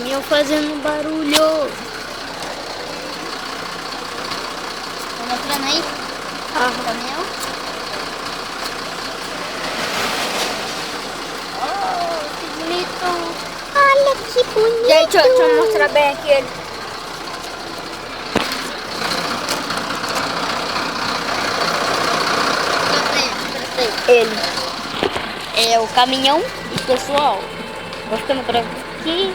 caminhão fazendo barulho. Tá mostrando aí? O caminhão? Oh, que bonito. Olha que bonito. Gente, deixa eu mostrar bem aqui ele. Ele é o caminhão e pessoal, vou ficando por aqui.